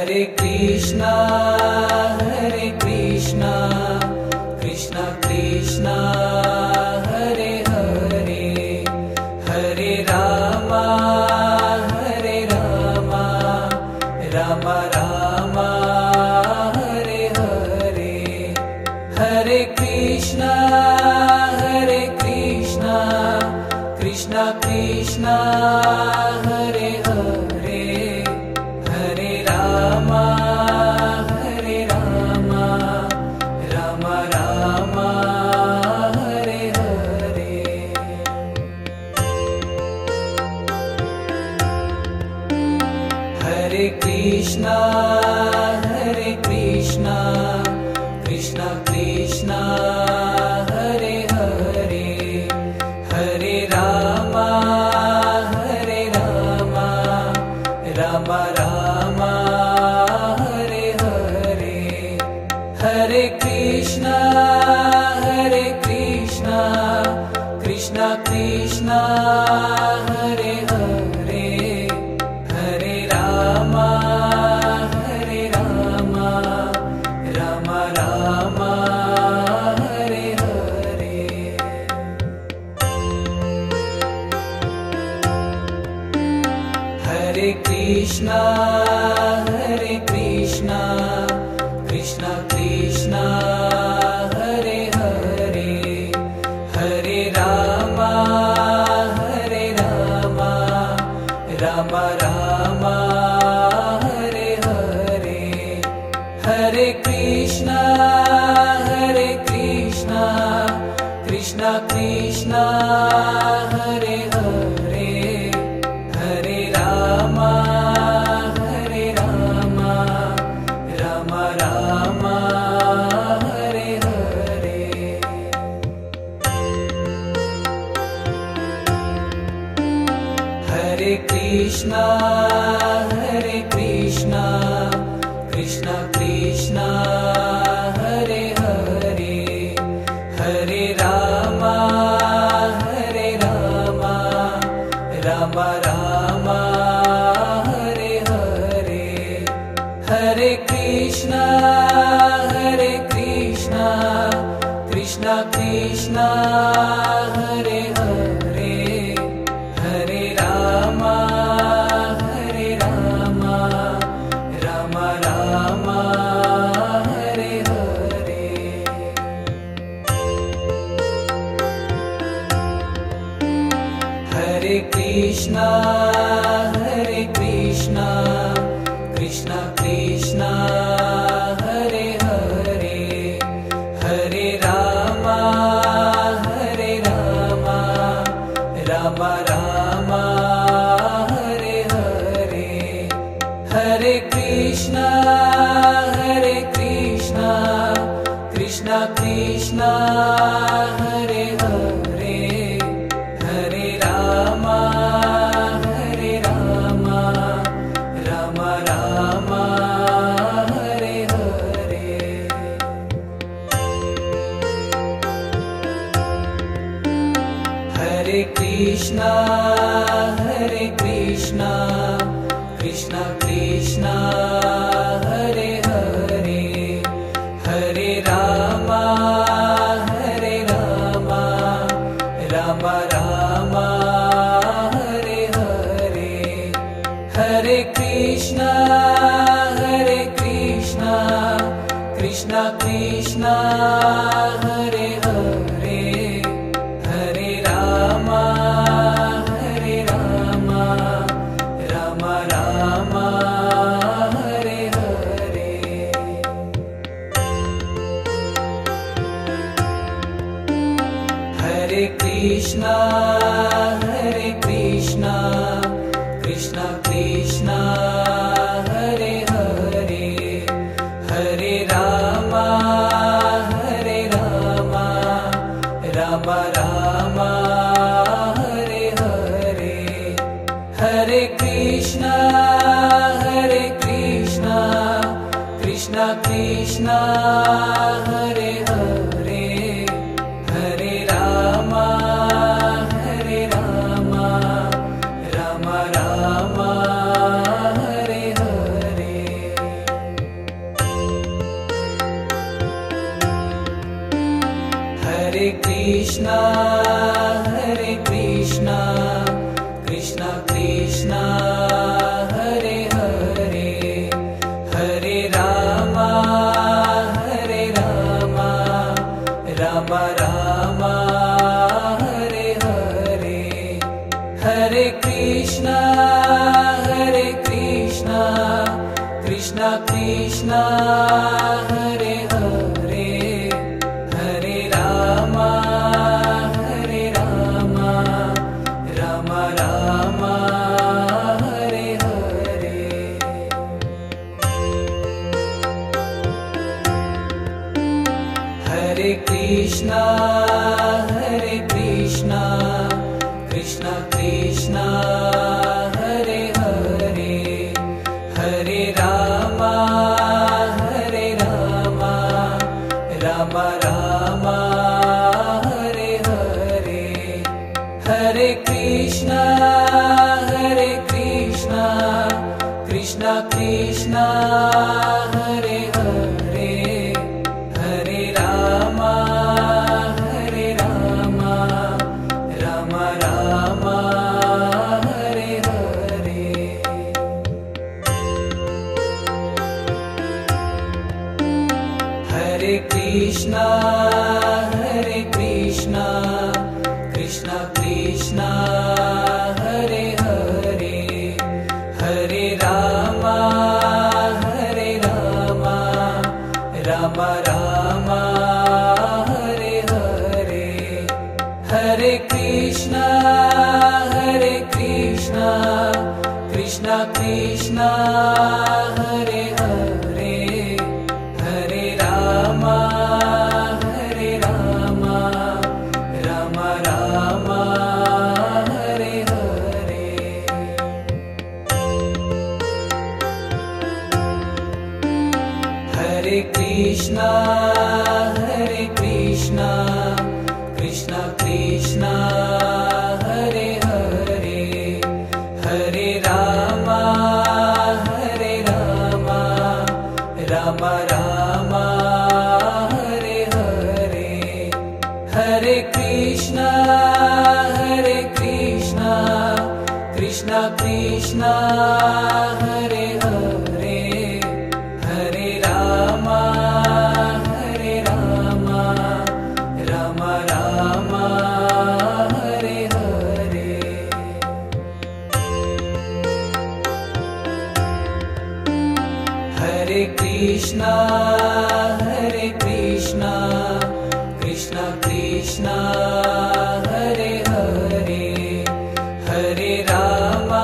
Hare Krishna, Hare Krishna, Krishna Krishna, Hare Hare, Hare Rama, Hare Rama, Rama Rama, Hare Hare, Hare Krishna, Hare Krishna, Krishna Krishna, Hare Hare, Hare Rama, Hare Rama, Rama Rama, Hare Hare. Hare Krishna, Hare Krishna, Krishna Krishna, Hare Hare, Hare Rama, Hare Rama, Rama Rama, Hare Hare, Hare Krishna, Hare Krishna, Krishna Krishna, Hare Hare, Hare Rama, Hare Rama, Rama Rama, Hare Hare. Hare Krishna, Hare Krishna, Krishna Krishna, Hare Hare, Hare Rama, Hare Rama, Rama Rama, Hare Hare, Hare Krishna, Hare Krishna, Krishna Krishna, Hare Hare, Hare Rama, Hare Rama, Rama Rama, Hare Hare. Hare Krishna, Hare Krishna, Krishna Krishna, Hare Hare, Hare Rama, Hare Rama, Rama Rama, Hare Hare, Hare Krishna, Hare Krishna, Krishna Krishna, Hare Hare, Hare Rama, Hare Rama, Rama Rama, Hare Hare. Hare Krishna, Hare Krishna, Krishna Krishna, Hare Hare, Hare Rama, Hare Rama, Rama Rama, Hare Hare, Hare Krishna, Hare Krishna, Krishna Krishna, Hare Hare, Hare Rama, Hare Rama, Rama Rama, Hare Hare. Hare Krishna, Hare Krishna, Krishna Krishna, Hare Hare, Hare Rama, Hare Rama, Rama Rama, Hare Hare, Hare Krishna, Hare Krishna, Krishna Krishna, Hare Hare, Hare Rama, Hare Rama, Rama Rama, Hare Hare. Hare Krishna, Hare Krishna, Krishna Krishna, Hare Hare, Hare Rama, Hare Rama, Rama Rama, Hare Hare, Hare Krishna, Hare Krishna, Krishna Krishna, Hare Hare, Hare Rama, Hare Rama, Rama Rama, Hare Hare. Krishna Krishna Krishna Hare Hare Hare Rama Hare Rama Rama Rama Hare Hare Hare Krishna Krishna Krishna Hare Hare Hare Rama Rama Rama Hare Hare Hare Krishna Krishna Krishna Hare Hare Hare Rama Rama Rama Hare Hare Hare Krishna Krishna Krishna Hare Hare Hare Rama Rama Rama Hare Hare Hare Krishna Krishna Krishna Hare Hare Hare Rama Rama Rama Hare Hare Hare Krishna Krishna Krishna Hare Hare Hare Rama Rama Rama Hare Hare Hare Krishna Krishna Krishna Hare Hare Hare Rama Rama Rama Hare Hare Hare Krishna Krishna Krishna Hare Hare Hare Rama Rama Rama Hare Hare Hare Krishna Krishna Krishna Hare Hare Hare Rama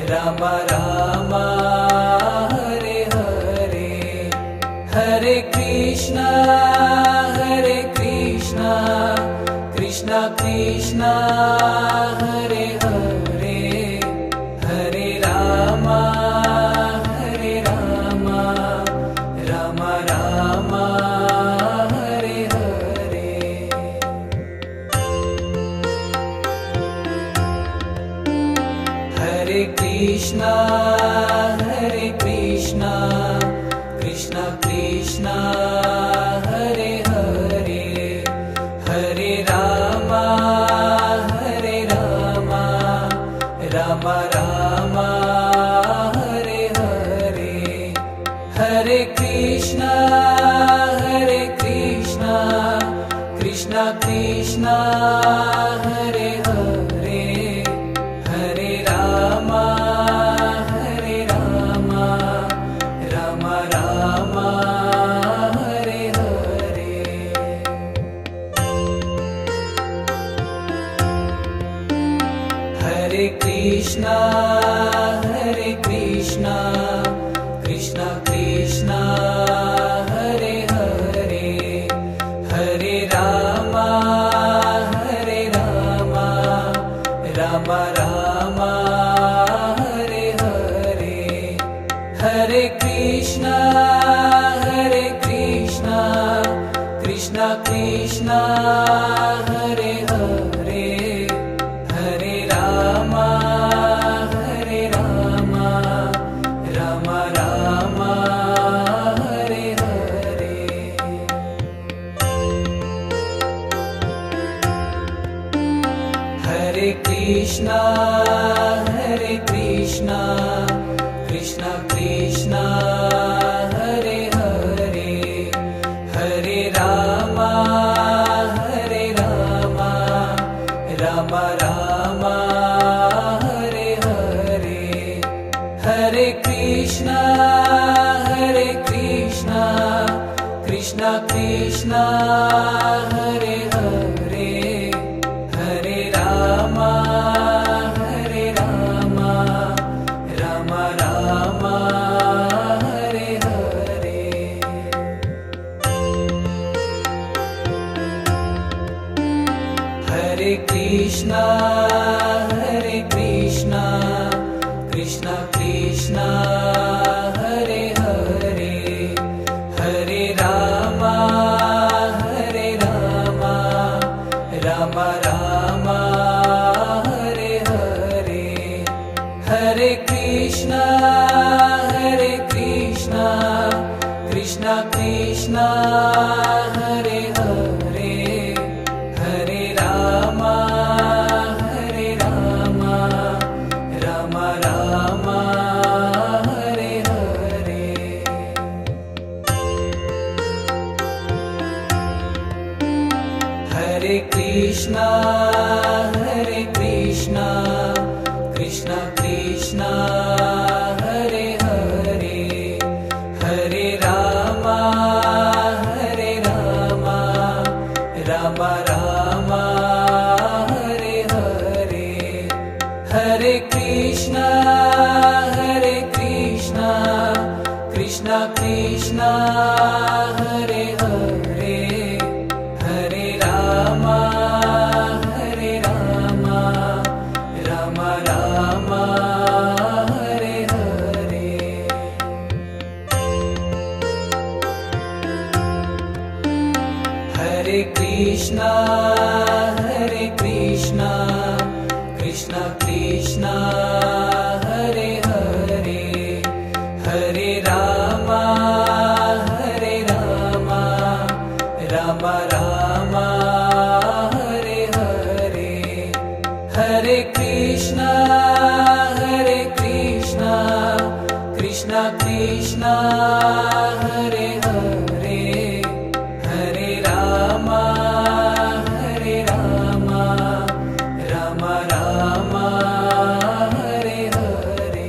Rama Rama Hare Hare Hare Krishna Krishna Krishna Hare Hare Hare Rama Rama Rama Hare Hare Hare Krishna Krishna Krishna Hare Hare Hare Rama Rama Rama Hare Hare Hare Krishna Krishna Krishna Hare Hare Hare Rama Rama Rama Hare Hare Hare Krishna Krishna Krishna Hare Hare Hare Rama Rama Rama Hare Hare Hare Krishna Krishna Krishna Hare Hare Hare Rama Hare Krishna, Krishna Krishna, Hare Hare, Hare Rama, Rama Rama, Hare Hare, Hare Krishna, Krishna Krishna, Hare Hare, Hare Rama, Rama Rama, Hare Hare. Hare Krishna, Krishna Krishna, Hare Hare, Hare Rama, Rama Rama, Hare Hare, Hare Krishna, Krishna Krishna, Hare Hare, Hare Rama, Rama Rama, Hare Hare. Hare Krishna, Krishna Krishna, Hare Hare, Hare Rama, Rama Rama, Hare Hare, Hare Krishna, Krishna Krishna, Hare Hare, Hare Rama, Rama Rama, Hare Hare. Hare Krishna, Krishna Krishna, Hare Hare, Hare Rama, Rama Rama, Hare Hare, Hare Krishna, Krishna Krishna, Hare Hare, Hare Rama, Rama Rama, Hare Hare.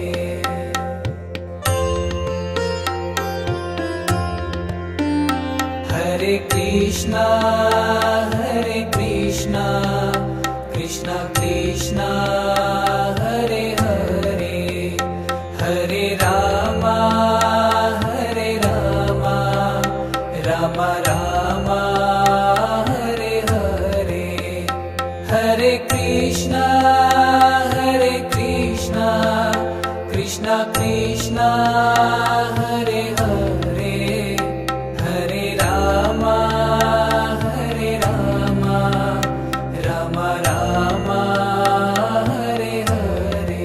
Hare Krishna, Krishna Krishna, Hare Hare, Hare Rama, Rama Rama, Hare Hare, Hare Krishna, Krishna Krishna, Hare Hare, Hare Rama, Rama Rama, Hare Hare.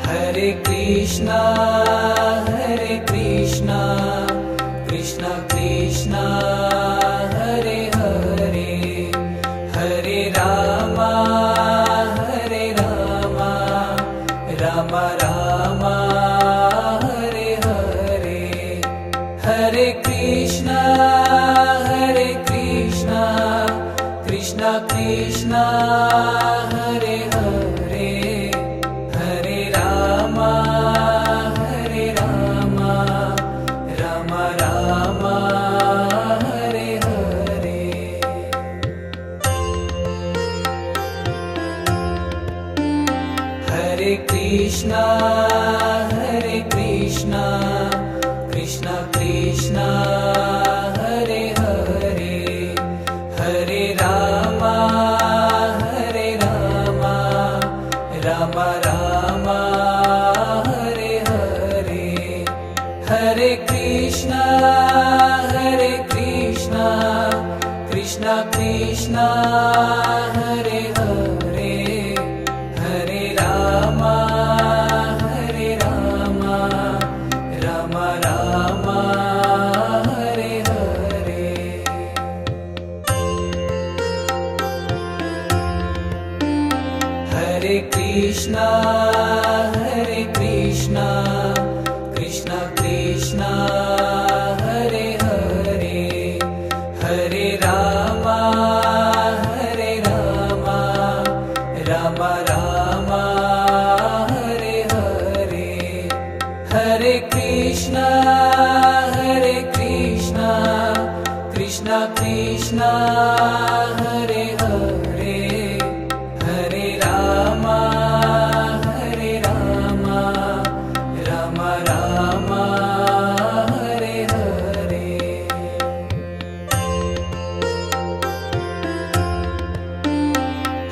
Hare Krishna, Krishna Krishna, Hare Hare, Hare Rama, Rama Rama, Hare Hare, Hare Krishna, Krishna Krishna, Hare Hare, Hare Rama, Rama Rama, Hare Hare. Hare Krishna, Krishna Krishna, Hare Hare, Hare Rama, Rama Rama, Hare Hare, Hare Krishna, Krishna Krishna, Hare Hare, Hare Rama, Rama Rama, Hare Hare. Krishna Krishna Hare Hare Hare Rama Hare Rama Rama Rama Hare Hare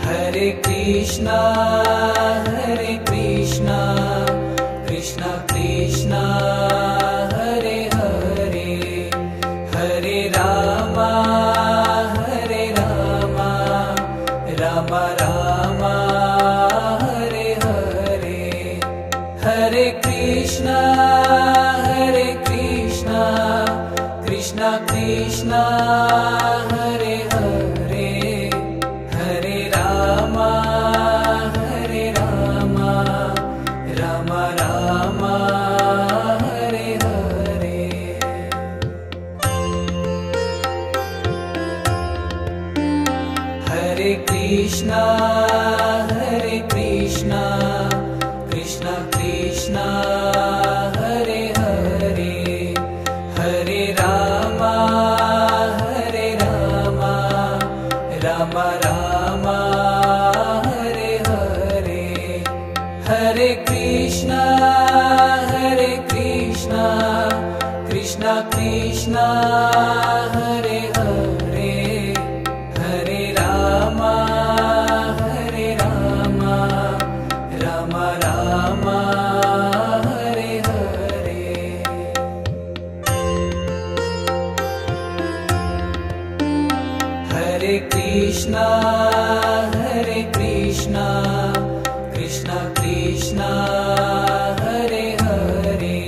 Hare Krishna Hare Krishna Krishna Krishna Hare Hare Hare Rama Hare Rama Rama Rama Hare Hare Hare Krishna Krishna Krishna Hare Hare Hare Rama Hare Rama Rama Rama Hare Hare Hare Krishna Krishna Krishna Hare Hare Hare Rama Hare Rama Rama Rama Hare Hare Hare Krishna Krishna Krishna Hare Hare Hare Rama Hare Rama Rama Rama Hare Hare Hare Krishna Krishna Krishna Hare Hare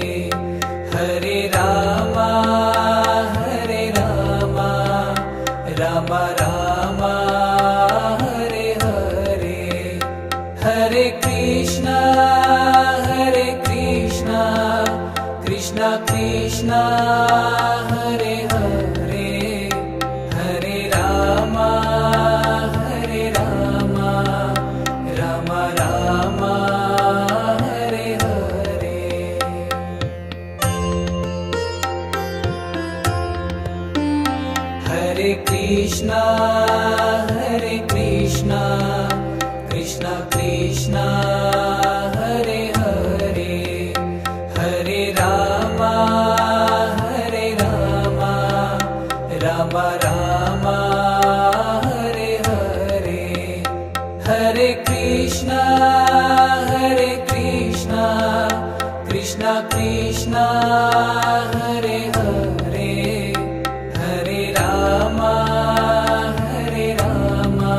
Hare Rama Hare Rama Rama Rama Hare Hare Hare Krishna Krishna Krishna Hare Hare Hare Rama Hare Rama Rama Rama Hare Hare Hare Krishna Krishna Krishna Hare Hare Hare Rama Hare Rama Rama Rama Hare Hare Hare Krishna Krishna Hare Hare Hare Rama Hare Rama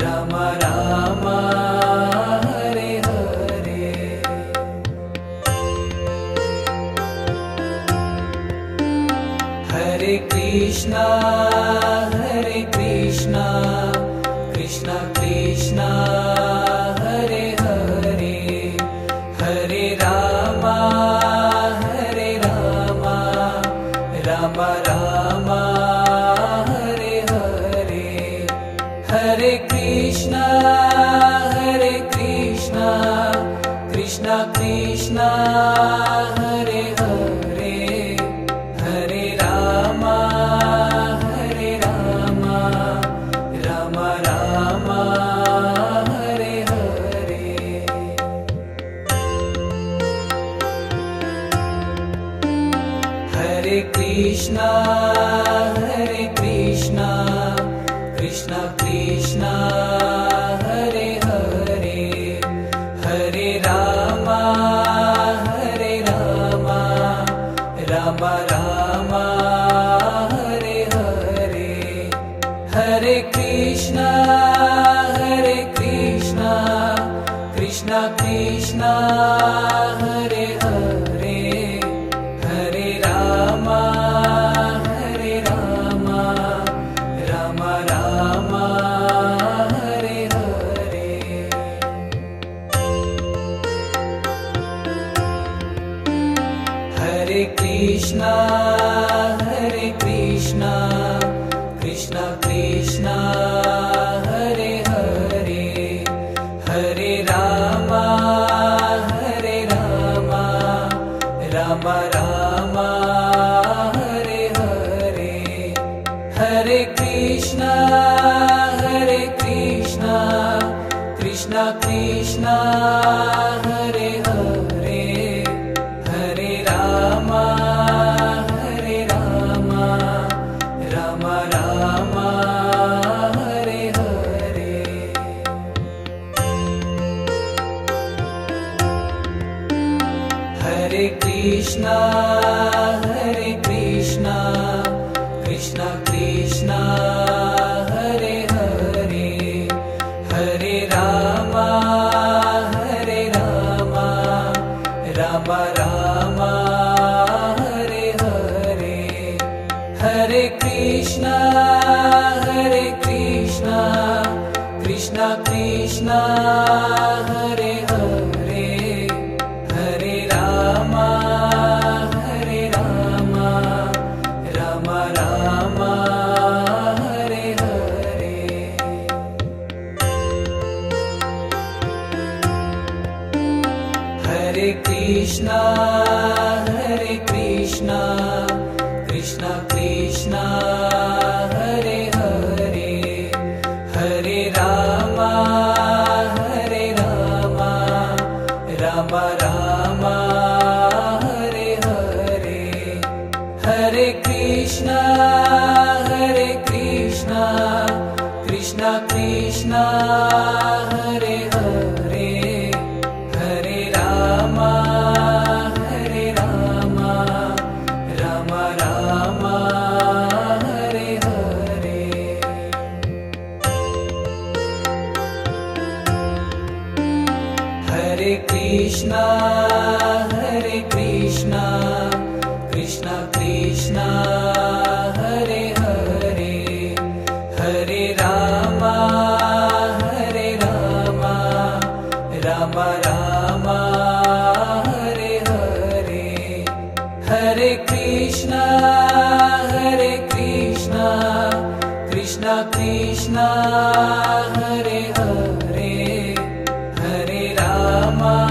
Rama Rama Hare Hare Hare Krishna Krishna Hare Hare Hare Rama Hare Rama Rama Rama Hare Hare Hare Krishna Krishna Hare Hare Hare Rama Hare Rama Rama Rama Hare Hare Hare Krishna Krishna Hare Hare Hare Rama Hare Rama Rama Rama Hare Hare Hare Krishna Krishna Hare Hare Hare Rama Hare Rama Rama Rama Hare Hare Hare Krishna Krishna Hare Hare Hare Rama Hare Krishna Hare Krishna Krishna Krishna Hare Hare Hare Rama Hare Rama Rama Rama Hare Hare Hare Krishna Hare Krishna Krishna Krishna Hare Hare Hare Rama Hare Rama Rama Rama Hare Hare Hare Krishna Hare Krishna Krishna Krishna Hare Hare Hare Rama Hare Rama Rama Rama Hare Hare Hare Krishna Hare Krishna Krishna Krishna Hare Hare Hare Rama Hare Rama Rama Rama Hare Hare Hare Krishna Hare Krishna Krishna Krishna Hare Hare Hare Rama Hare Rama Rama Rama Hare Hare Hare Krishna Hare Krishna Krishna Krishna Hare Hare Hare Rama Hare Rama Rama Rama Hare Hare Hare Krishna Hare Krishna Krishna Krishna Hare Hare Hare Rama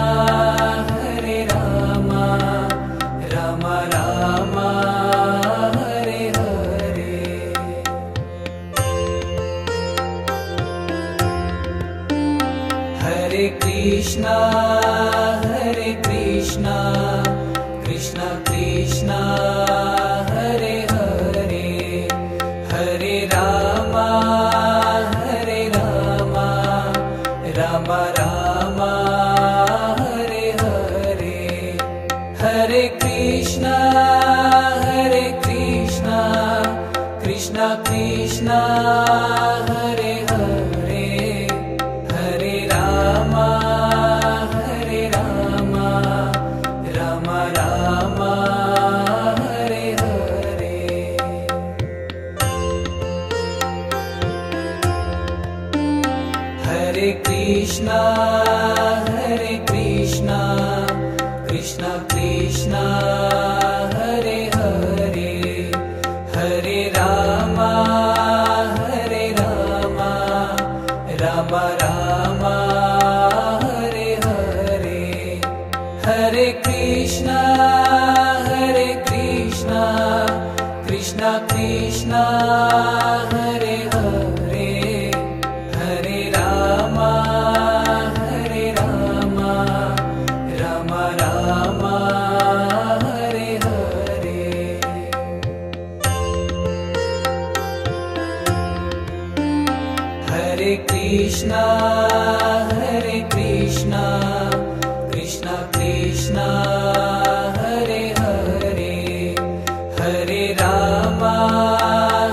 Hare Rama Rama Rama Hare Hare Hare Krishna Hare Krishna Krishna Krishna Hare Hare Hare Rama Hare Rama Rama Rama Hare Hare Hare Krishna Hare Krishna Krishna Krishna Hare Hare Hare Rama Hare Rama Rama Rama Hare Hare Hare Krishna Hare Krishna Krishna Krishna Hare Hare Hare Rama Hare Rama Rama Rama Hare Hare Hare Krishna Hare Krishna Krishna Krishna Hare Hare Hare Rama Hare Rama Rama Rama Hare Hare Hare Krishna Hare Krishna Krishna Krishna Hare Hare Hare Rama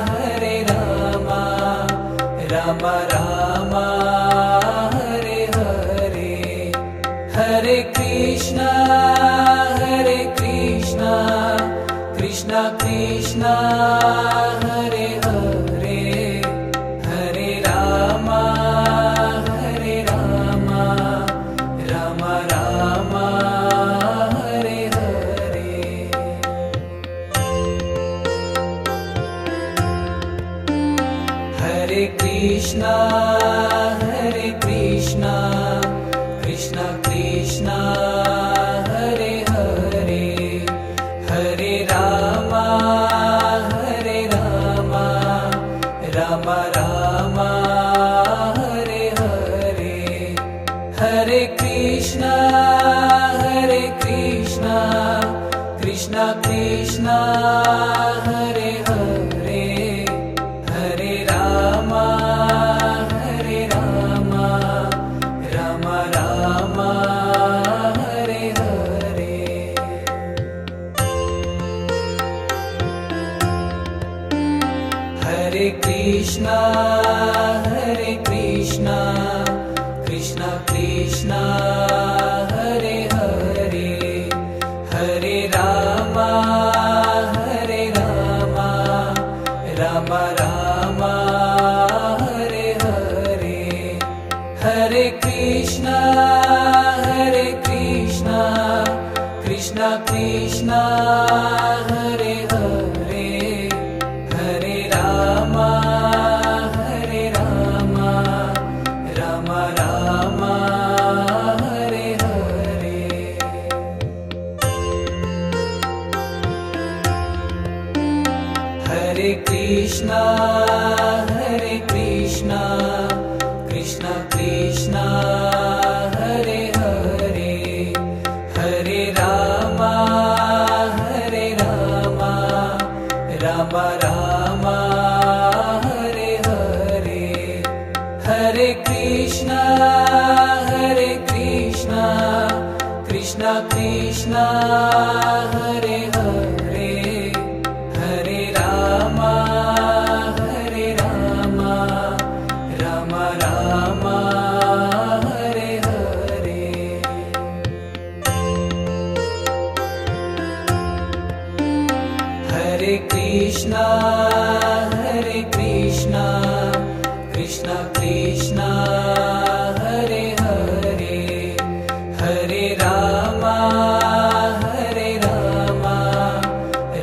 Hare Rama Rama Rama Hare Hare Hare Krishna Hare Krishna Krishna Krishna Hare Hare Hare Rama Hare Rama Rama Rama Hare Hare Hare Krishna Hare Krishna Krishna Krishna Hare Hare Hare Rama Hare Rama Rama Hare Krishna, Krishna Krishna, Hare Hare, Hare Rama, Rama Rama, Hare Hare, Hare Krishna, Krishna Krishna, Hare Hare, Hare Rama, Rama Rama, Hare Hare. Hare Krishna, Krishna Krishna, Hare Hare, Hare Rama, Rama Rama, Hare Hare, Hare Krishna, Krishna Krishna, Hare Hare, Hare Rama, Rama Rama, Hare Hare. Hare Krishna, Krishna Krishna, Hare Hare, Hare Rama,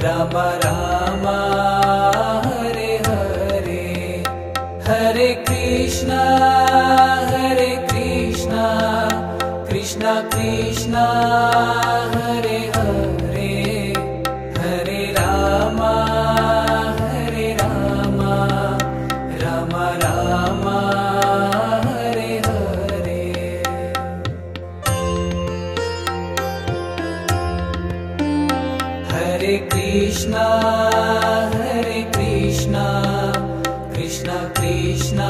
Rama Rama, Hare Hare, Hare Krishna, Krishna Krishna, Hare Hare, Hare Rama, Rama Rama, Hare Hare. Hare Krishna, Krishna Krishna,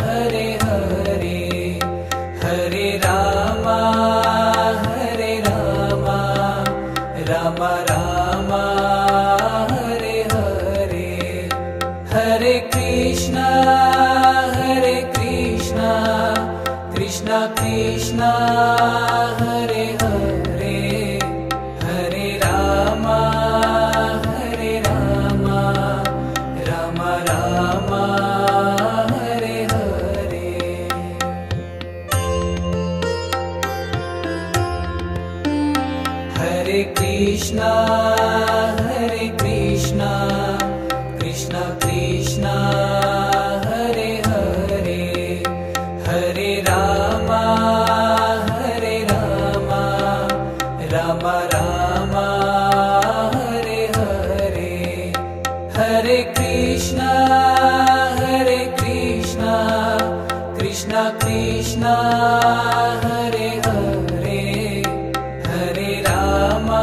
Hare Hare, Hare Rama, Rama Rama, Hare Hare, Hare Krishna, Krishna Krishna, Hare Hare, Hare Rama, Rama Rama, Hare Hare. Hare Krishna, Krishna Krishna, Hare Hare, Hare Rama, Rama Rama, Hare Hare, Hare Krishna, Krishna Krishna, Hare Hare, Hare Rama,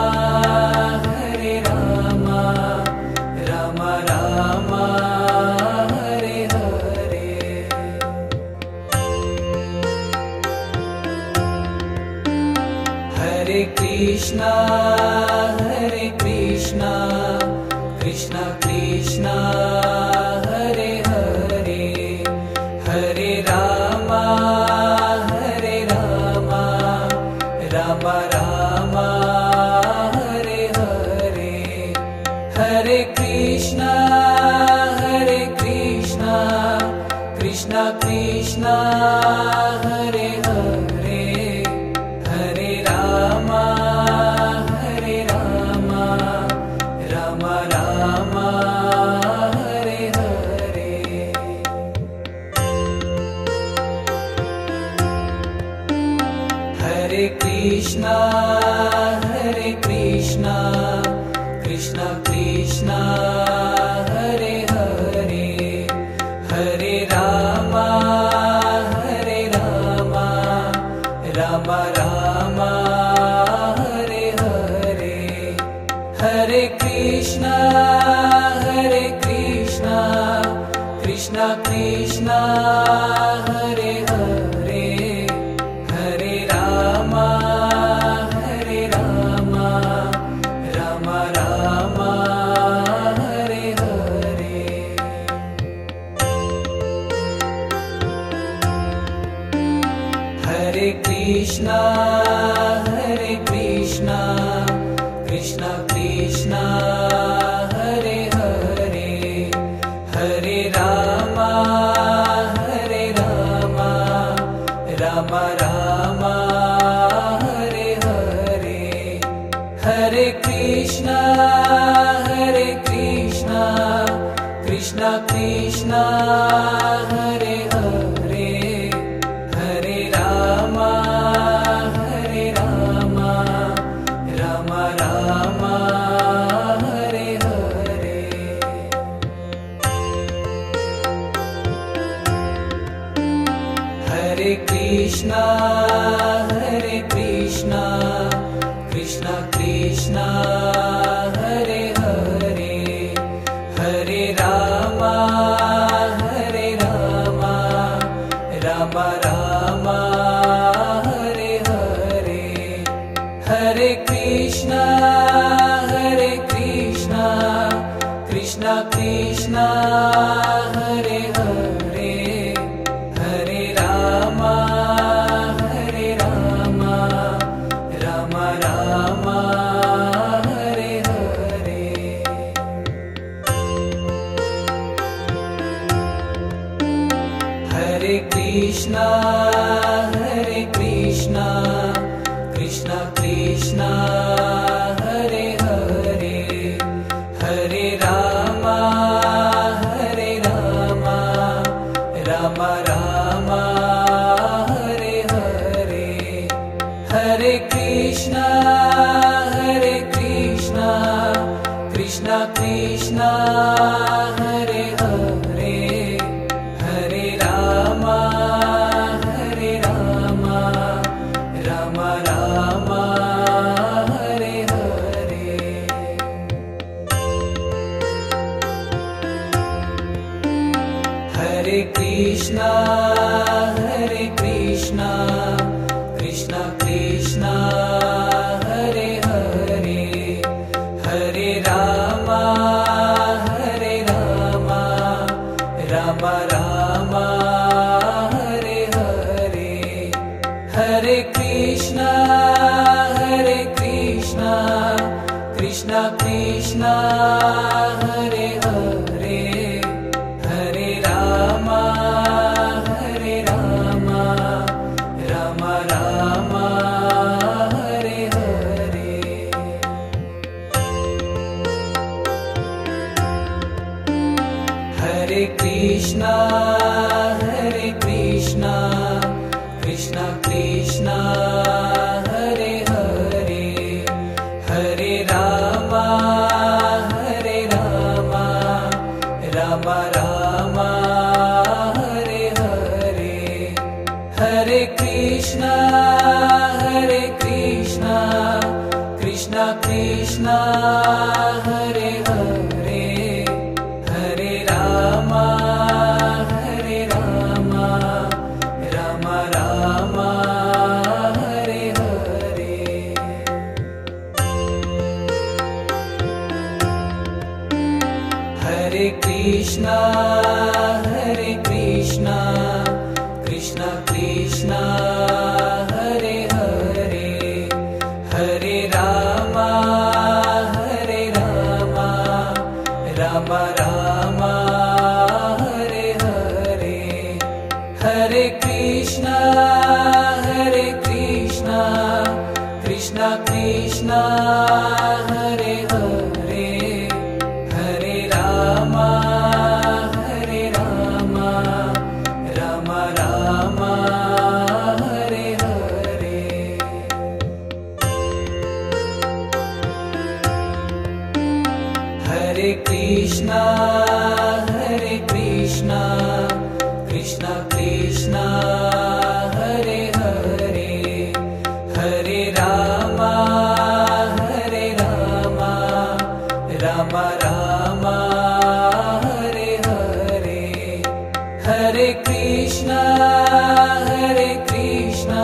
Rama Rama, Hare Hare. Hare Krishna, Krishna Krishna, Hare Hare, Hare Rama, Rama Rama, Hare Hare, Hare Krishna, Krishna Krishna, Hare Hare, Hare Rama, Rama Rama, Hare Hare. Hare Krishna, Krishna Krishna, Hare Hare, Hare Rama, Rama Rama, Hare Hare, Hare Krishna, Krishna Krishna, Hare Hare, Hare Rama, Rama Rama, Hare Hare. Krishna Krishna Hare Hare Hare Rama Hare Rama Rama Rama Hare Hare Hare Krishna Krishna Krishna Hare Hare Hare Rama Rama Rama Hare Hare Hare Krishna Krishna Krishna Hare Hare Hare Rama Rama Rama Hare Hare Hare Krishna Krishna Krishna Hare Hare Hare Rama Rama Rama Hare Hare Hare Krishna Krishna Krishna Hare Hare Hare Rama Rama Rama Hare Hare Hare Krishna Krishna Krishna Hare Hare Hare Rama Rama Rama Hare Hare Hare Krishna Krishna Krishna Hare Hare Hare Rama Rama Rama Hare Hare Hare Krishna Krishna Krishna Hare Hare Hare Rama Rama Rama Hare Hare Hare Krishna Krishna Krishna Hare Hare Hare Rama Rama Rama Hare Hare Hare Krishna Krishna Krishna Hare Hare Hare Rama Rama Rama Hare Hare Hare Krishna Krishna Krishna Hare Hare Hare Rama Rama Rama Hare Hare Hare Krishna Krishna Krishna Hare Hare Hare Rama Rama Rama Hare Hare Hare Krishna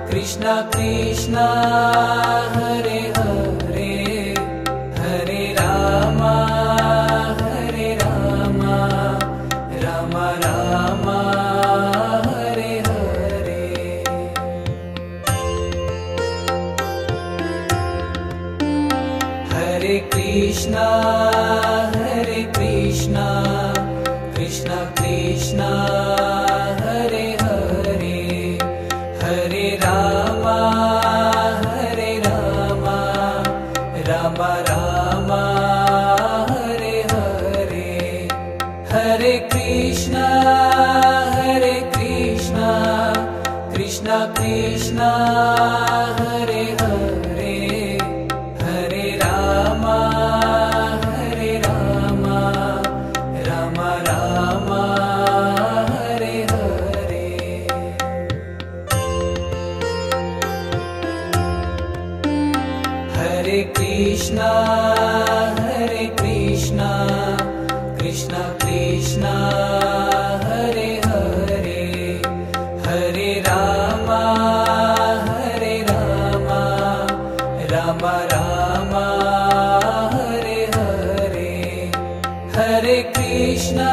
Krishna Krishna Hare Hare Hare Rama Rama Rama Hare Hare Hare Krishna Krishna Krishna Hare Hare Hare Rama Krishna Krishna Krishna Hare Hare Hare Rama Rama Rama Hare Hare Hare Krishna Krishna Krishna Hare Hare Hare Rama Rama Rama Hare Hare Hare Krishna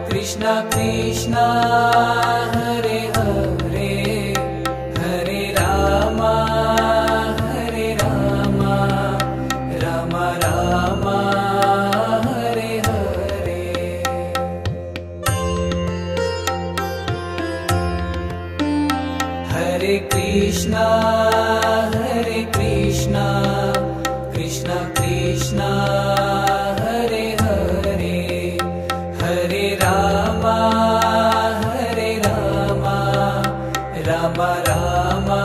Krishna Krishna Hare Hare Hare Rama Rama Rama Hare Hare Hare Krishna Krishna Krishna Hare Hare Hare Rama Rama Rama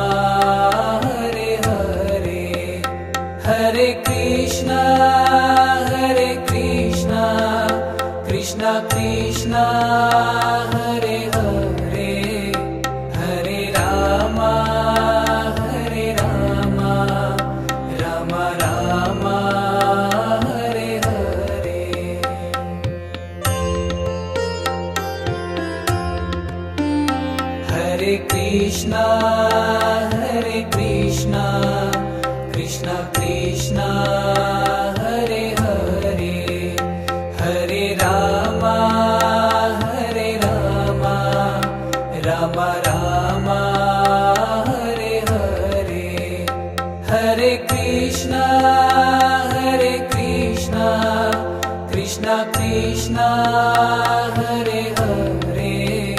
Hare Hare Hare Krishna Krishna Krishna Hare Hare Hare Rama Rama Rama Hare Hare Hare Krishna Krishna Krishna Hare Hare Hare Rama Rama Rama Hare Hare Hare Krishna Krishna Krishna Hare Hare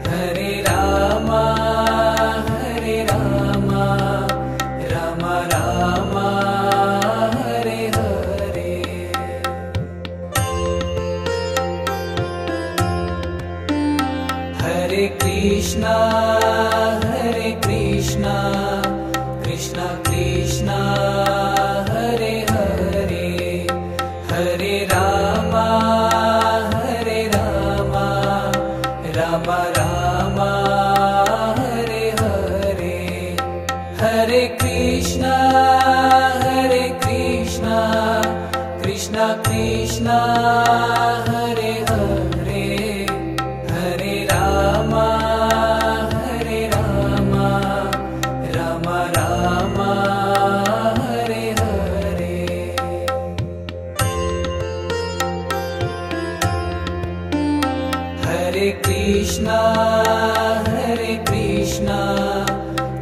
Hare Rama Rama Rama Hare Hare Hare Krishna Krishna Krishna Hare Hare Hare Rama Rama Rama Hare Hare Hare Krishna Krishna Krishna Hare Hare Hare Rama Rama Rama Hare Hare Hare Krishna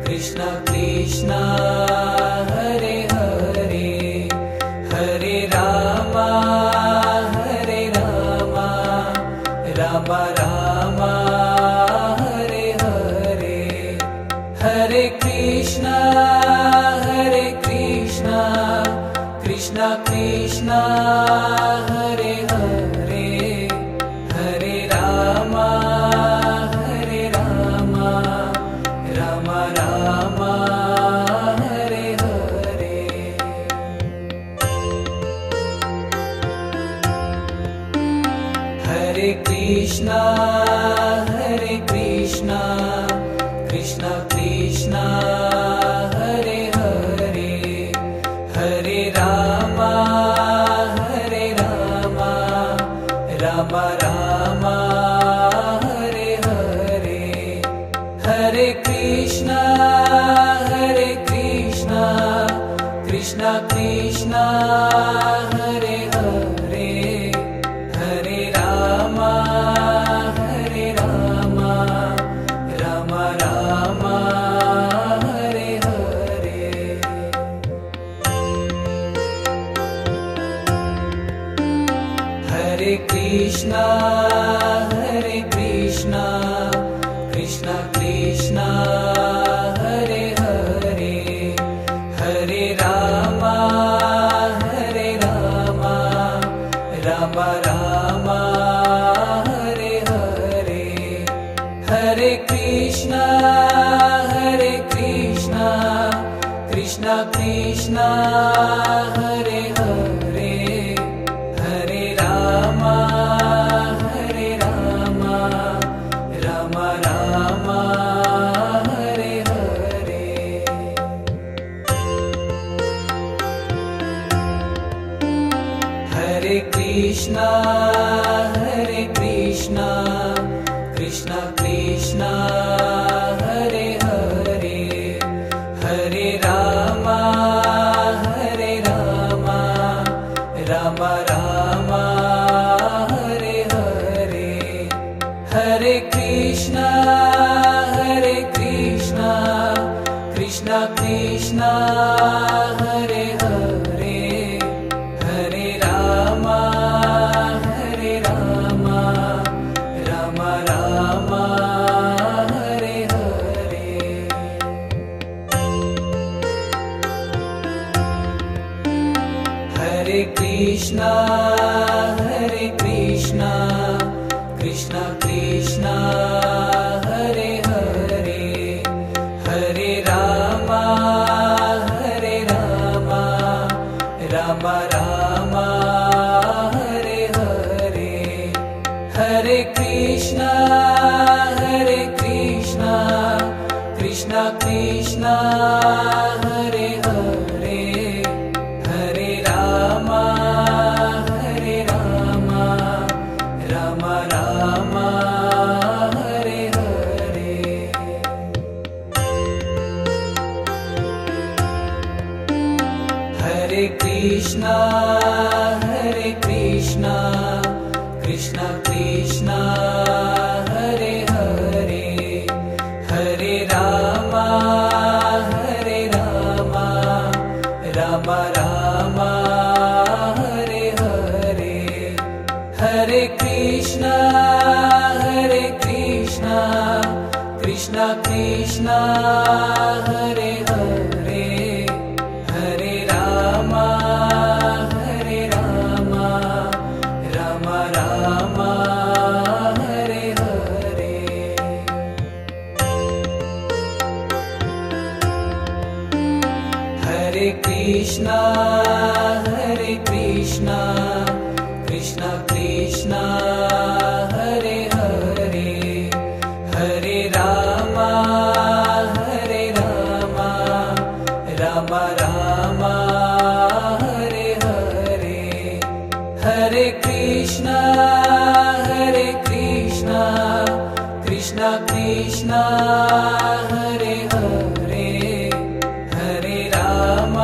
Krishna Krishna Hare Hare Hare Rama Rama Rama Hare Hare Hare Krishna Krishna Krishna Hare Hare Hare Rama Rama Rama Hare Hare Hare Krishna Krishna Krishna Hare Hare Hare Rama Rama Rama Hare Hare Hare Krishna Krishna Krishna Hare Hare Hare Rama Rama Rama Hare Hare Hare Krishna Krishna Krishna Hare Hare Hare Rama Hare Hare Hare Ram Ram Ram Hare Hare. Hare Krishna Krishna Krishna Hare Hare Hare Ram Ram Ram Hare Hare. Hare Krishna Krishna Krishna Hare Hare Hare Ram Ram Ram Hare Hare. Hare Krishna Krishna Krishna Hare Hare Hare Ram Ram Ram Hare Hare. Hare Krishna Krishna Krishna Hare Hare Hare Ram Ram Ram Hare Hare. Hare Krishna Krishna Krishna Hare Hare Hare Ram Ram Ram Hare Hare. Hare Krishna Krishna Krishna Hare Hare Hare Ram Ram Ram Hare Hare. Hare Krishna Krishna Krishna Hare Hare Hare Ram Ram Ram Hare Hare. Hare Krishna Krishna Krishna Hare Hare Hare Ram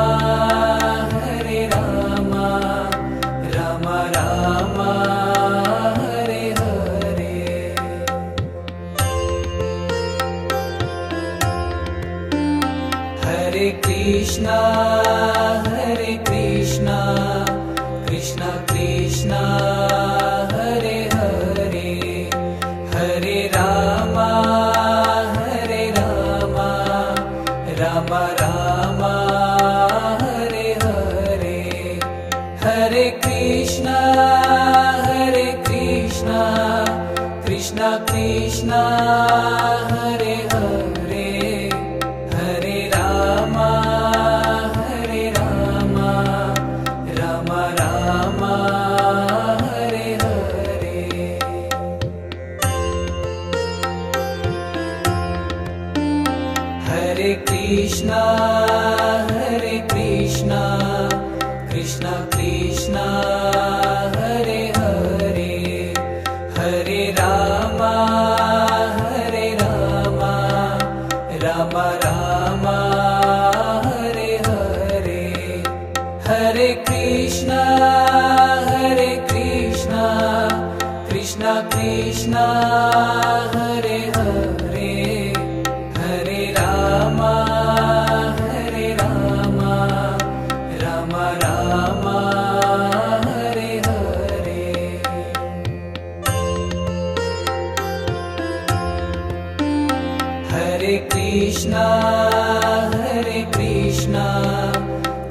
Ram Ram Hare Hare. Hare Krishna Krishna Krishna Hare Hare Hare Ram Ram Ram Hare Hare. Hare Krishna Krishna Krishna Hare Hare Hare Ram Ram Ram Hare Hare. Hare Krishna Krishna Krishna Hare Hare Hare Ram Ram Ram Hare Hare. Hare Krishna Krishna Krishna Hare Hare Hare Ram Ram Ram Hare Hare. Hare Krishna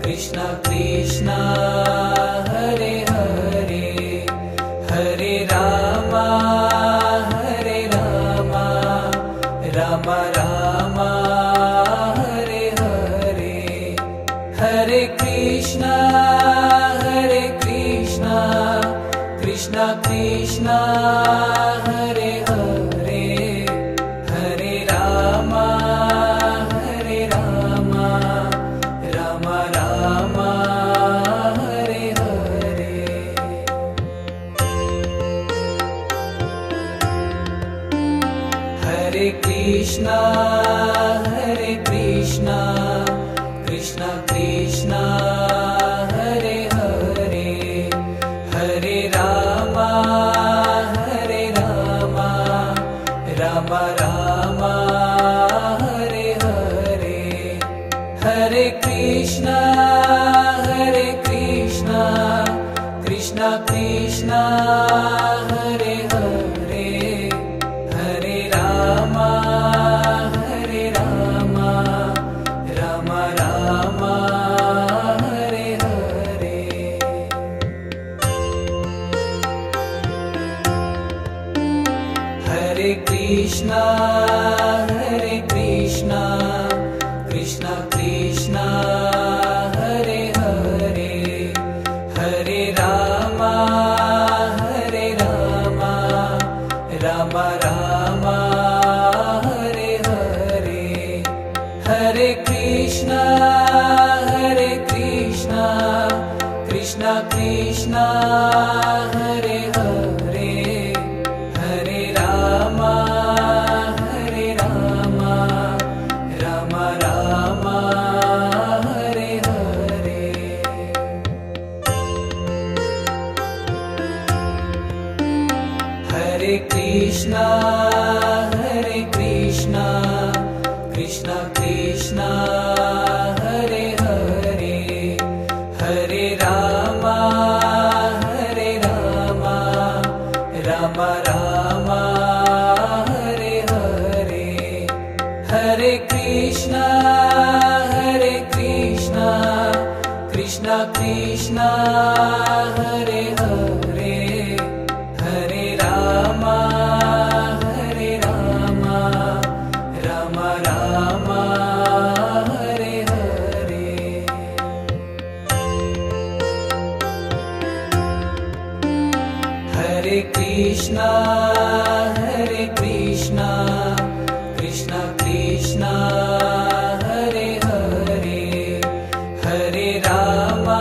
Krishna Krishna Hare Hare Hare Ram Krishna Hare Hare Hare Rama Hare Rama Rama Rama Hare Hare Hare Krishna Hare Krishna Krishna Krishna Hare Hare Hare Rama Hare Rama Rama Rama Hare Hare Hare Krishna Krishna Krishna Hare Hare Hare Rama Hare Rama Rama Rama Hare Hare Hare Krishna Krishna Krishna Hare Hare Hare Rama Hare Rama Rama Rama Hare Hare Hare Krishna Krishna Krishna Hare Hare Hare Rama Hare Rama Rama Rama Hare Hare Hare Krishna Krishna Krishna Hare Hare Hare Rama Hare Rama Rama Rama Hare Hare Hare Krishna Krishna Krishna Hare Hare Hare Rama Hare Rama Rama Rama Hare Hare Hare Krishna Krishna Krishna Hare Hare Hare Rama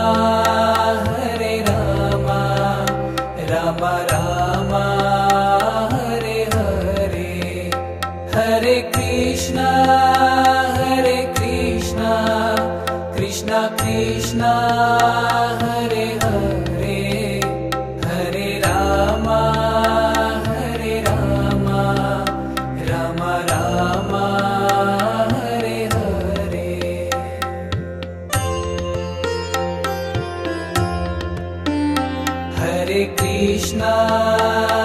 Hare Rama Rama Rama Hare Hare Hare Krishna Krishna Krishna Hare Hare Hare Rama Hare Rama Rama Rama Hare Hare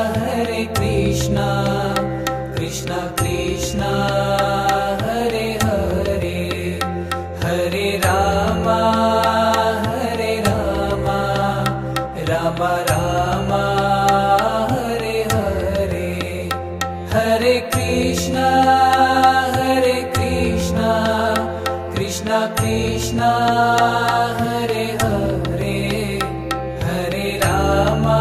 Hare Krishna Krishna Krishna Hare Hare Hare Rama Hare Rama Rama Rama Hare Hare Hare Krishna Krishna Krishna Hare Hare Hare Rama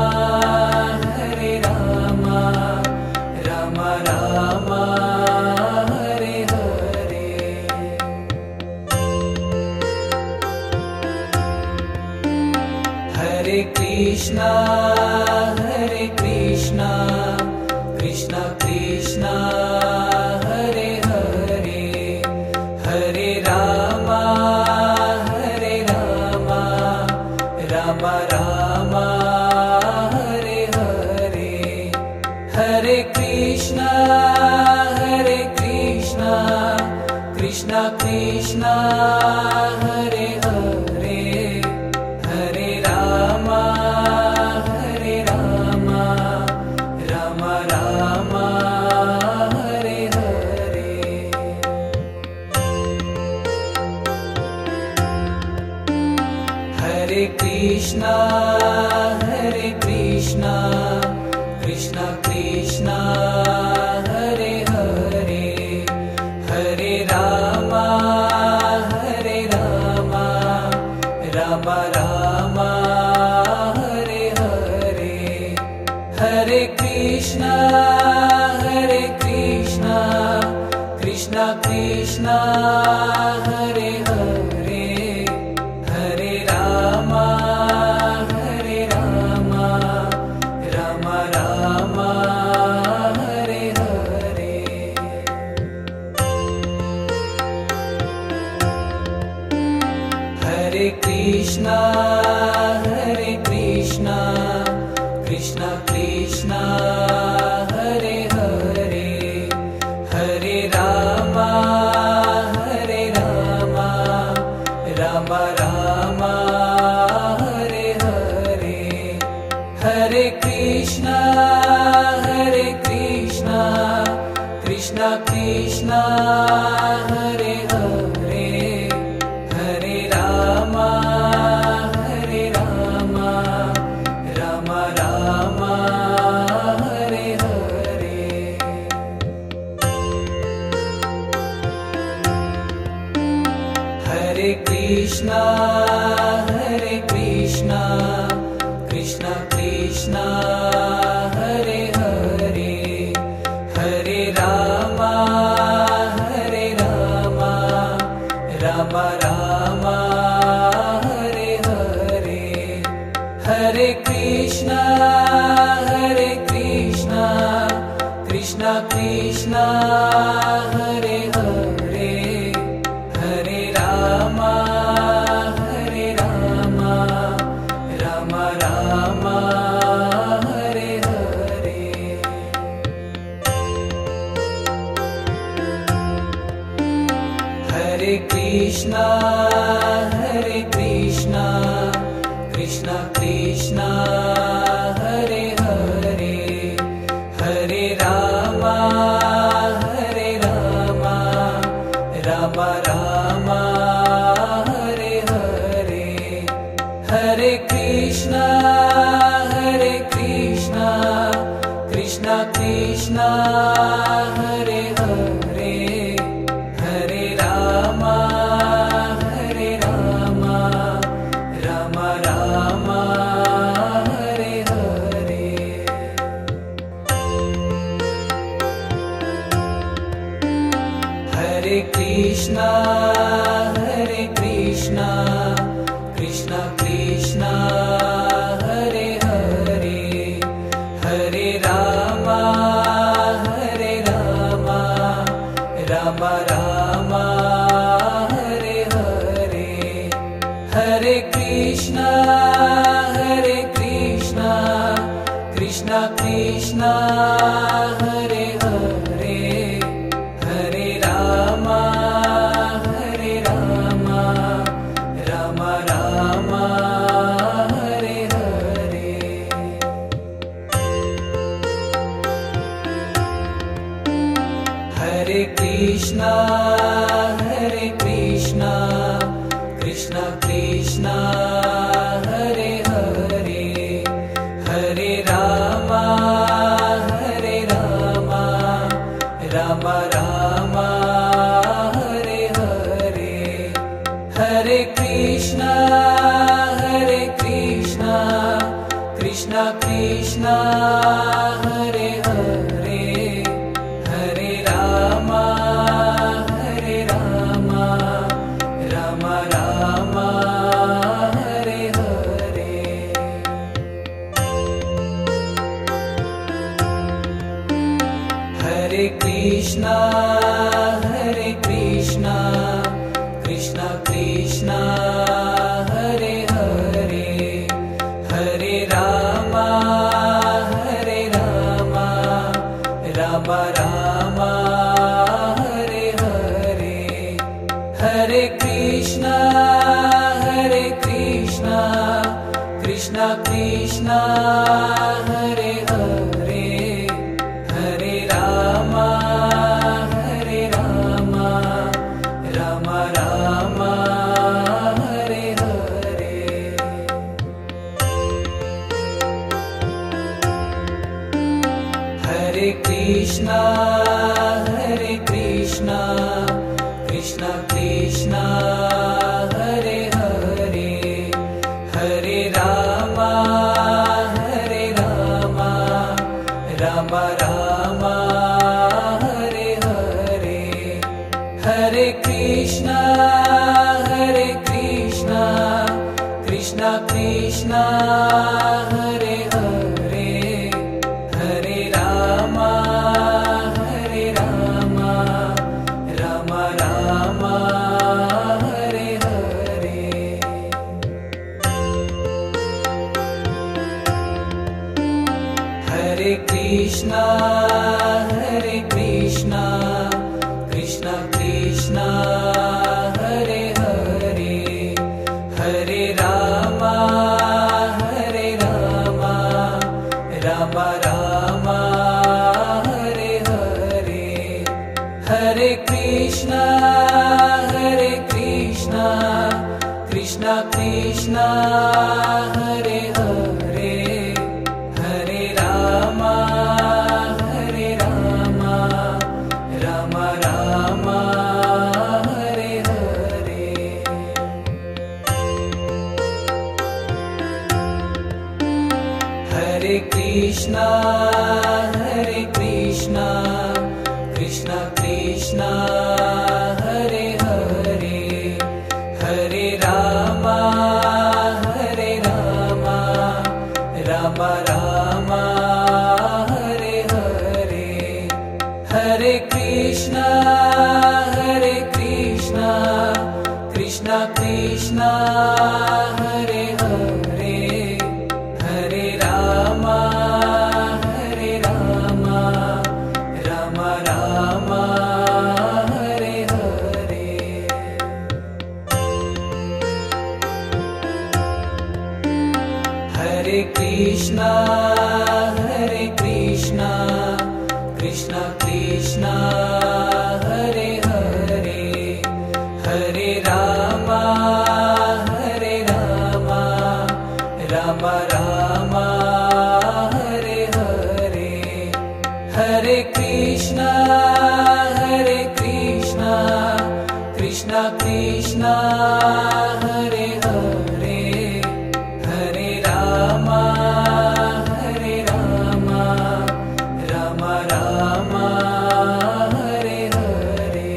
Hare Rama Rama Rama Hare Hare Hare Krishna Krishna Krishna Hare Hare Hare Rama Hare Rama Rama Rama Hare Hare Hare Krishna Krishna Krishna Hare Hare Hare Rama Hare Rama Rama Rama Hare Hare Hare Krishna Krishna Krishna Hare Hare Hare Rama Hare Rama Rama Rama Hare Hare Hare Krishna Hare Hare Hare Rama Hare Rama Rama Rama Hare Hare Hare Krishna Hare Krishna Krishna Krishna Hare Hare Hare Rama Hare Rama Rama Rama Hare Hare Hare Krishna Krishna Krishna Hare Hare Hare Rama Hare Rama Rama Rama Hare Hare Hare Krishna Krishna Krishna Hare Hare Hare Rama Hare Rama Rama Rama Hare Hare Hare Krishna Krishna Krishna Hare Hare Hare Rama Hare Rama Rama Rama Hare Hare Hare Krishna Krishna Krishna Hare Hare Hare Rama Hare Rama Rama Rama Hare Hare Hare Krishna Krishna Krishna Hare Hare Hare Rama Hare Rama Rama Rama Hare Hare Hare Krishna Krishna Krishna Hare Hare Hare Rama Hare Rama Rama Rama Hare Hare Hare Krishna Krishna Krishna Hare Hare Hare Rama Hare Rama Rama Rama Hare Hare Hare Krishna Krishna Krishna Hare Hare Hare Rama Hare Rama Rama Rama Hare Hare Hare Krishna Krishna Krishna Hare Hare Hare Rama Hare Rama Rama Rama Hare Hare Hare Krishna Krishna Krishna Hare Hare Hare Rama Hare Rama Rama Rama Hare Hare Hare Krishna Krishna Krishna Hare Hare Hare Rama Hare Rama Rama Rama Hare Hare Hare Krishna Krishna Krishna Hare Hare Hare Rama Hare Rama Rama Rama Hare Hare Hare Krishna Hare Hare Hare Rama Hare Rama Rama Rama Hare Hare Hare Krishna Hare Krishna Krishna Krishna Hare Hare Hare Rama Hare Rama Rama Rama Hare Hare Hare Krishna Krishna Krishna Hare Hare Hare Rama Hare Rama Rama Rama Hare Hare Hare Krishna Krishna Krishna Hare Hare Hare Rama Hare Rama Rama Rama Hare Hare Hare Krishna Krishna Krishna Hare Hare Hare Rama Hare Rama Rama Rama Hare Hare Hare Krishna Krishna Krishna Hare Hare Hare Rama Hare Rama Rama Rama Hare Hare Hare Krishna Krishna Krishna Hare Hare Hare Rama Hare Rama Rama Rama Hare Hare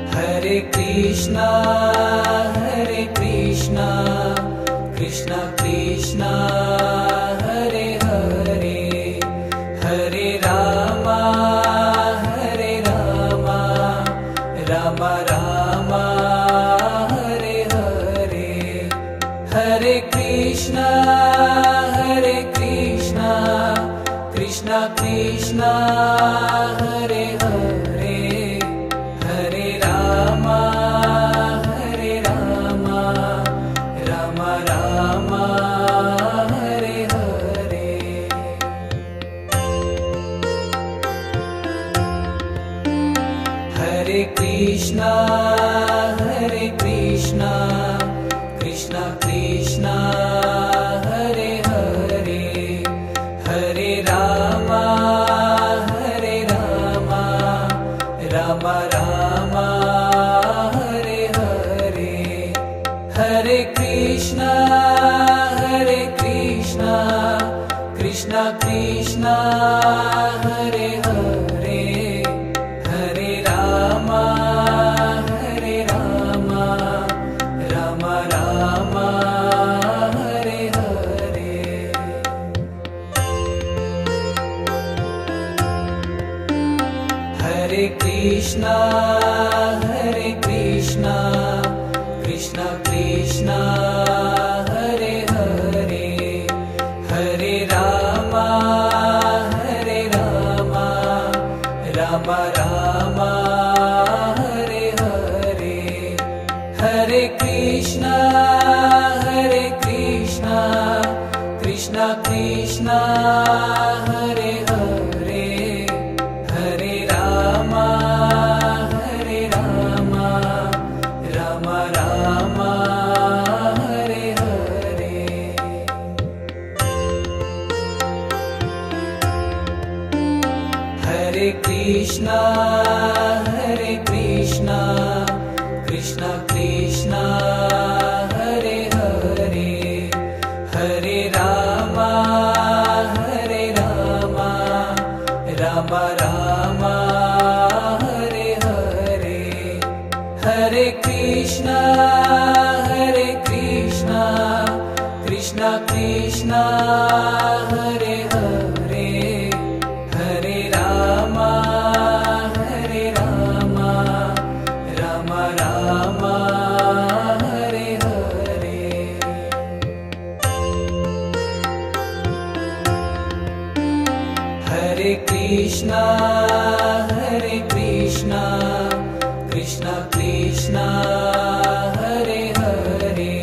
Hare Krishna Krishna Krishna Hare Hare Hare Rama Hare Rama Rama Rama Hare Hare Hare Krishna Krishna Krishna Hare Hare Hare Rama Hare Rama Rama Rama Hare Hare Hare Krishna Krishna Krishna Hare Hare Hare Rama Hare Rama Rama Rama Hare Hare Hare Krishna Krishna Krishna Hare Hare Hare Rama Hare Rama Rama Rama Hare Hare Hare Krishna Krishna Krishna Hare Hare Hare Rama Hare Rama Rama Rama Hare Hare Hare Krishna Krishna Krishna Hare Hare Hare Rama Hare Rama Rama Rama Hare Hare Hare Krishna Krishna Krishna Hare Hare Hare Rama Hare Rama Rama Rama Hare Hare Hare Krishna Krishna Krishna Hare Hare Hare Rama Rama Rama Hare Hare Hare Krishna Krishna Krishna Hare Hare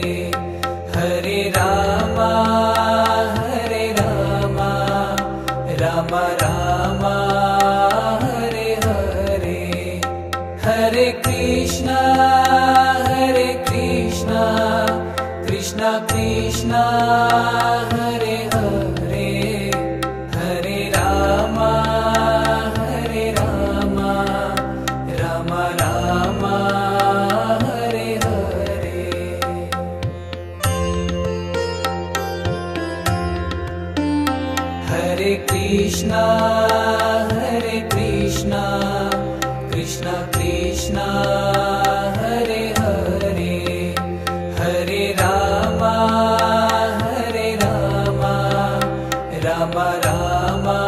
Hare Rama Rama Rama Hare Hare Hare Krishna Krishna Krishna Hare Hare Hare Rama Rama Rama Hare Hare Hare Krishna Krishna Krishna Hare Hare Hare Rama Rama Rama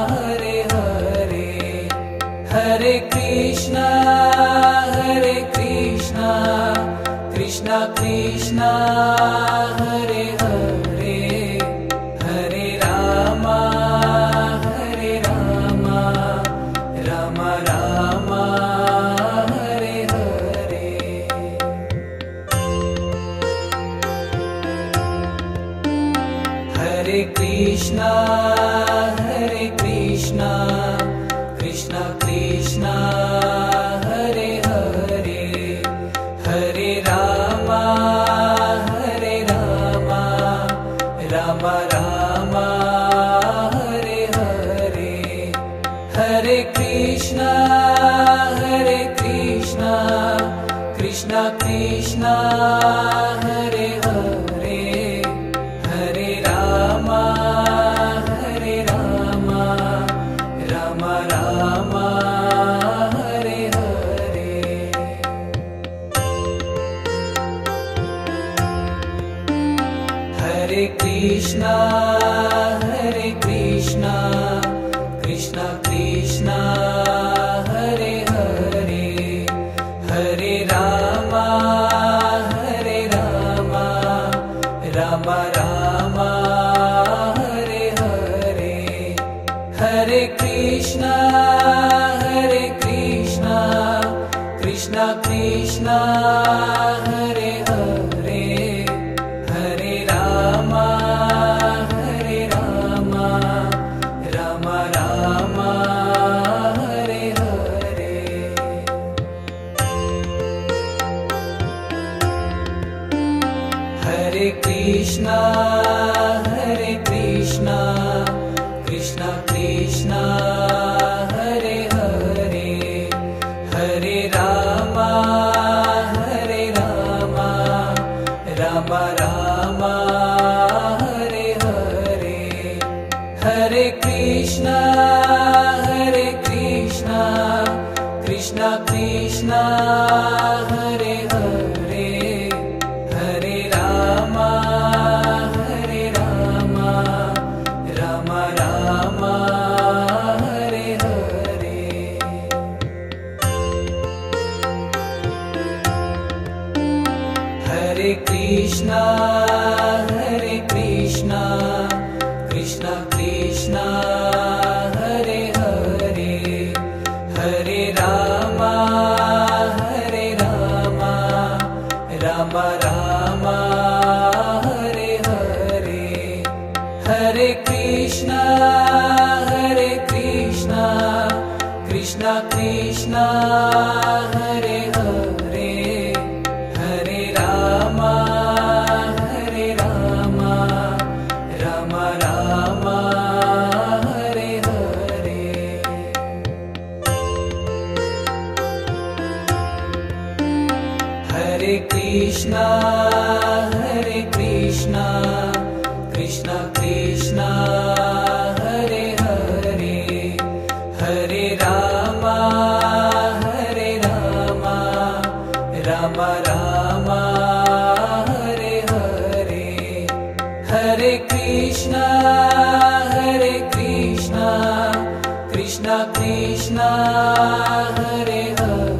Hare Hare Hare Krishna Krishna Krishna Hare Hare Hare Rama Rama Rama Hare Hare Hare Krishna Krishna Krishna Hare Hare Hare Rama Rama Rama Hare Hare Hare Krishna Krishna Krishna Hare Hare Hare Rama Rama Rama Hare Hare Hare Krishna Krishna Krishna Hare Hare Hare Rama Rama Rama Hare Hare Hare Krishna Krishna Krishna Hare Hare Hare Rama Rama Rama Hare Hare Hare Krishna Krishna Krishna Hare Hare Hare Rama Rama Rama Hare Hare Hare Krishna Krishna Krishna Hare Hare Hare Rama Rama Rama Hare Hare Hare Krishna Krishna Krishna Hare Hare Hare Rama Rama Rama Hare Hare Hare Krishna Krishna Krishna Hare Hare Hare Rama Rama Rama Hare Hare Hare Krishna Krishna Krishna Hare Hare Hare Rama Krishna Krishna Hare Hare